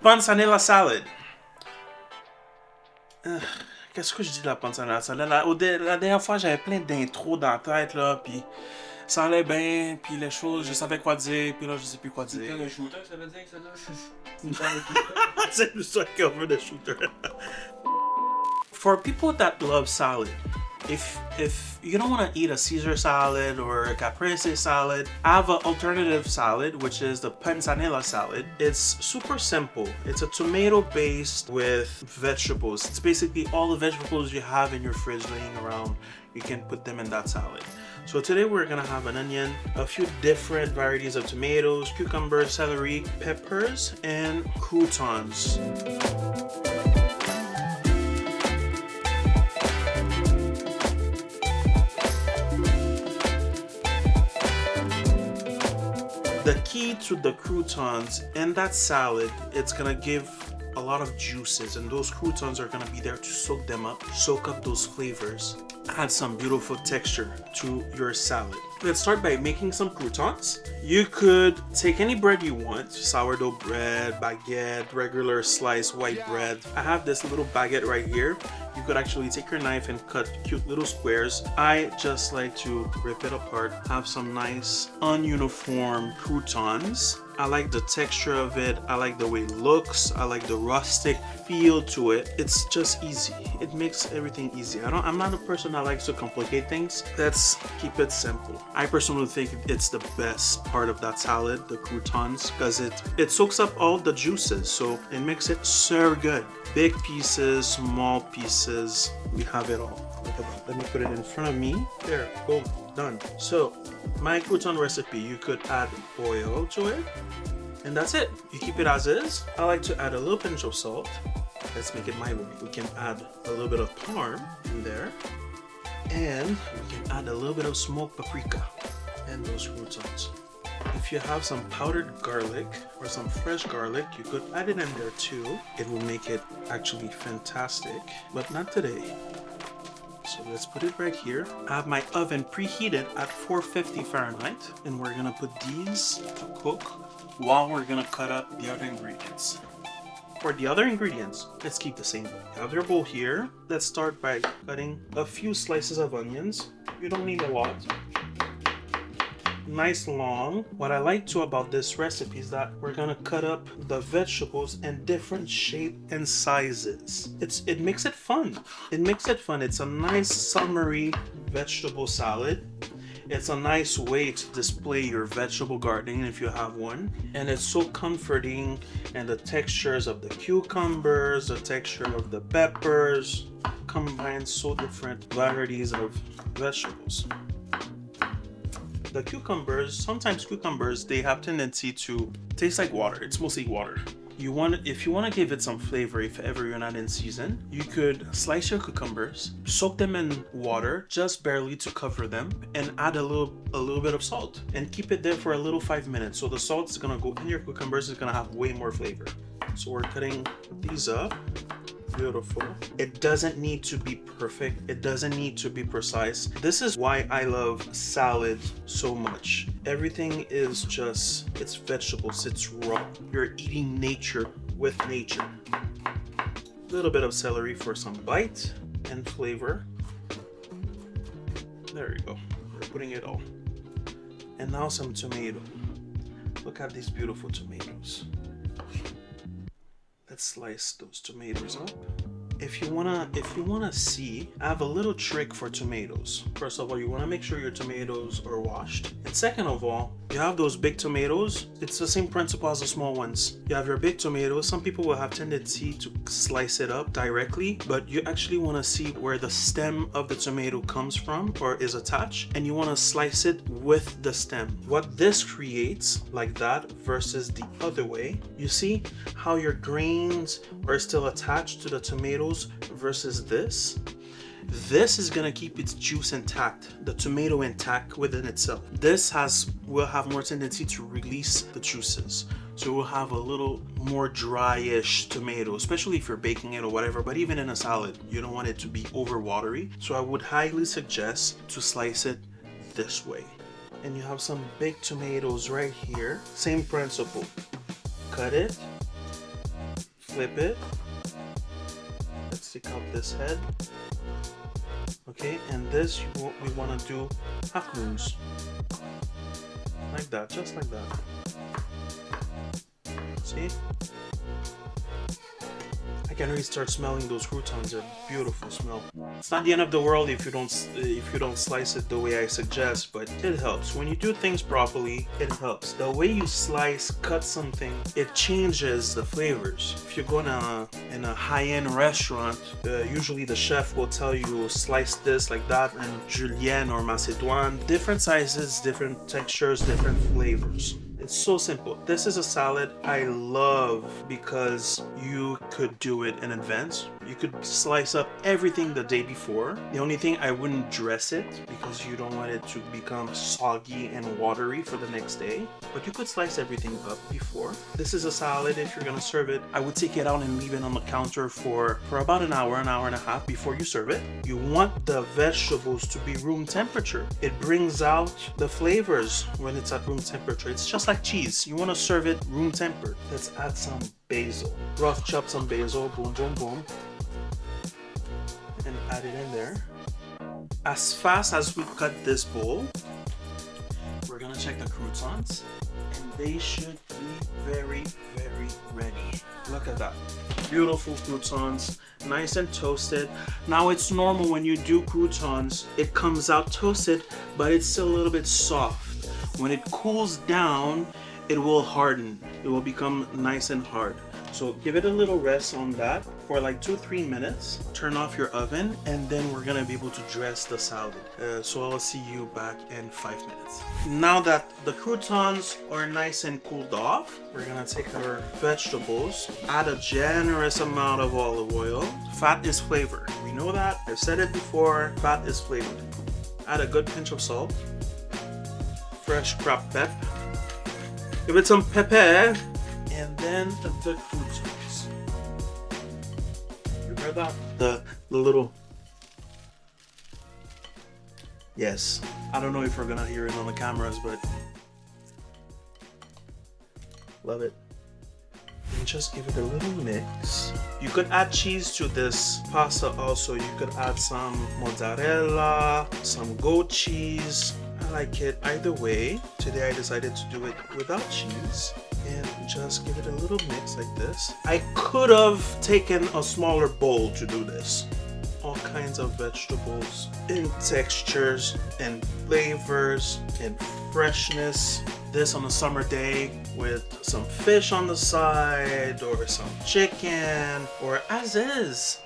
Panzanella Salad. Qu'est-ce que je dis de la Panzanella Salad? La dernière fois, j'avais plein d'intros dans la tête, là, puis ça allait bien, puis les choses, je savais quoi dire, puis là, je sais plus quoi dire. C'est un shooter, ça veut dire que ça là? C'est plus toi qui veut de shooter. For people that love salad, if you don't want to eat a Caesar salad or a caprese salad, I have an alternative salad, which is the Panzanella salad. It's super simple. It's a tomato based with vegetables. It's basically all the vegetables you have in your fridge laying around. You can put them in that salad. So today we're gonna have an onion, a few different varieties of tomatoes, cucumbers, celery, peppers, and croutons. The key to the croutons in that salad, it's gonna give a lot of juices, and those croutons are gonna be there to soak them up, soak up those flavors, add some beautiful texture to your salad. Let's start by making some croutons. You could take any bread you want, sourdough bread, baguette, regular sliced white bread. I have this little baguette right here. You could actually take your knife and cut cute little squares. I just like to rip it apart, have some nice ununiform croutons. I like the texture of it. I like the way it looks. I like the rustic feel to it. It's just easy. It makes everything easy. I'm not a person that likes to complicate things. Let's keep it simple. I personally think it's the best part of that salad, the croutons, because it soaks up all the juices, so it makes it so good. Big pieces, small pieces, we have it all. Look at that. Let me put it in front of me. There, boom, done. So my crouton recipe, you could add oil to it, and that's it. You keep it as is. I like to add a little pinch of salt. Let's make it my way. We can add a little bit of parm in there, and we can add a little bit of smoked paprika and those croutons. If you have some powdered garlic or some fresh garlic, you could add it in there too. It will make it actually fantastic, but not today. So let's put it right here. I have my oven preheated at 450 Fahrenheit, and we're gonna put these to cook while we're gonna cut up the other ingredients. For the other ingredients, let's keep the same bowl. You have your bowl here. Let's start by cutting a few slices of onions. You don't need a lot. Nice long. What I like too about this recipe is that we're gonna cut up the vegetables in different shape and sizes. It makes it fun. It makes it fun. It's a nice summery vegetable salad. It's a nice way to display your vegetable gardening if you have one, and it's so comforting, and the textures of the cucumbers, the texture of the peppers combine so different varieties of vegetables. The cucumbers, sometimes cucumbers, they have tendency to taste like water. It's mostly water. If you want to give it some flavor, if ever you're not in season, you could slice your cucumbers, soak them in water just barely to cover them, and add a little bit of salt, and keep it there for a little 5 minutes. So the salt is gonna go in your cucumbers. It's gonna have way more flavor. So we're cutting these up. Beautiful. It doesn't need to be perfect. It doesn't need to be precise. This is why I love salad so much. Everything is just, it's vegetables, it's raw. You're eating nature with nature. A little bit of celery for some bite and flavor. There you go. We're putting it all. And now some tomato. Look at these beautiful tomatoes. Let's slice those tomatoes up. If you wanna see, I have a little trick for tomatoes. First of all, you wanna make sure your tomatoes are washed. And second of all, you have those big tomatoes. It's the same principle as the small ones. You have your big tomatoes. Some people will have tendency to slice it up directly, but you actually wanna see where the stem of the tomato comes from or is attached, and you wanna slice it with the stem. What this creates, like that, versus the other way, you see how your grains are still attached to the tomatoes versus this. This is gonna keep its juice intact, the tomato intact within itself. This will have more tendency to release the juices. So we'll have a little more dryish tomato, especially if you're baking it or whatever, but even in a salad, you don't want it to be over watery. So I would highly suggest to slice it this way. And you have some big tomatoes right here. Same principle. Cut it flip it. Let's take out this head. Okay, and this we want to do half moons. Like that, just like that. See? I can really start smelling those croutons. They're beautiful smell. It's not the end of the world if you don't slice it the way I suggest, but it helps. When you do things properly, it helps. The way you cut something, it changes the flavors. If you go in a high-end restaurant, usually the chef will tell you slice this like that, and julienne or macédoine, different sizes, different textures, different flavors. It's so simple. This is a salad I love because you could do it in advance. You could slice up everything the day before. The only thing, I wouldn't dress it because you don't want it to become soggy and watery for the next day. But you could slice everything up before. This is a salad. If you're gonna serve it, I would take it out and leave it on the counter for about an hour and a half before you serve it. You want the vegetables to be room temperature. It brings out the flavors when it's at room temperature. It's just like cheese. You want to serve it room tempered. Let's add some basil. Rough chop some basil, boom, boom, boom. And add it in there. As fast as we cut this bowl, we're gonna check the croutons, and they should be very, very ready. Look at that. Beautiful croutons, nice and toasted. Now it's normal when you do croutons, it comes out toasted, but it's still a little bit soft. When it cools down, it will harden. It will become nice and hard. So give it a little rest on that for like 2-3 minutes. Turn off your oven, and then we're gonna be able to dress the salad. So I'll see you back in 5 minutes. Now that the croutons are nice and cooled off, we're gonna take our vegetables, add a generous amount of olive oil. Fat is flavor. We know that. I've said it before, fat is flavor. Add a good pinch of salt. Fresh crab pep. Give it some pepper, and then the croutons. You heard that? The little. Yes. I don't know if we're gonna hear it on the cameras, but love it. And just give it a little mix. You could add cheese to this pasta also. You could add some mozzarella, some goat cheese. I like it either way. Today I decided to do it without cheese and just give it a little mix like this. I could have taken a smaller bowl to do this. All kinds of vegetables in textures and flavors and freshness. This on a summer day with some fish on the side, or some chicken, or as is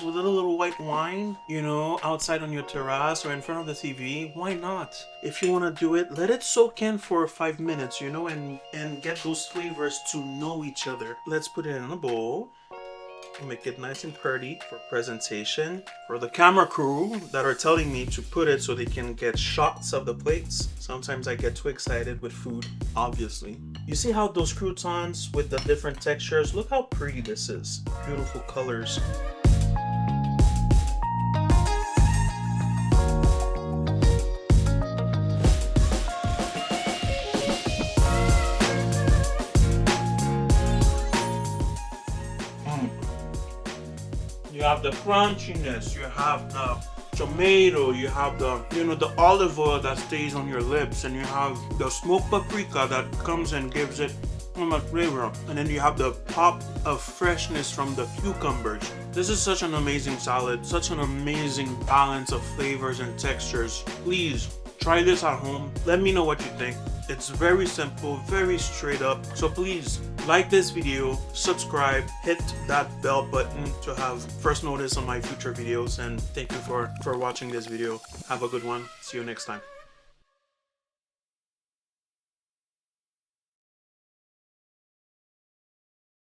with a little white wine, you know, outside on your terrace or in front of the TV. Why not? If you want to do it, let it soak in for 5 minutes, you know, and get those flavors to know each other. Let's put it in a bowl. Make it nice and pretty for presentation. For the camera crew that are telling me to put it so they can get shots of the plates, sometimes I get too excited with food, obviously. You see how those croutons with the different textures, look how pretty this is. Beautiful colors. You have the crunchiness, you have the tomato, you have the, you know, the olive oil that stays on your lips, and you have the smoked paprika that comes and gives it so much flavor. And then you have the pop of freshness from the cucumbers. This is such an amazing salad, such an amazing balance of flavors and textures. Please try this at home. Let me know what you think. It's very simple, very straight up. So please like this video, subscribe, hit that bell button to have first notice on my future videos. And thank you for watching this video. Have a good one. See you next time.